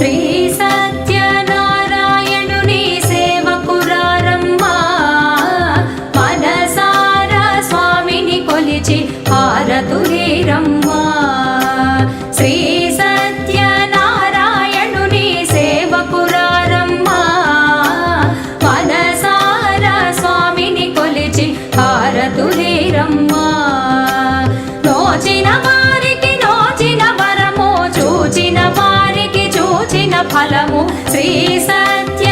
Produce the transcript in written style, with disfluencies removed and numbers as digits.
శ్రీ సత్యనారాయణుని సేవకురారమ్మా మనసారా స్వామిని కొలిచి హారతులేరమ్మా శ్రీ సత్యనారాయణుని సేవకురారమ్మా మనసారా స్వామిని కొలిచి హారతులేరమ్మా నోచిన వారికి నోచిన వరము చూచిన వారికి చూచిన ఫలము శ్రీ సత్య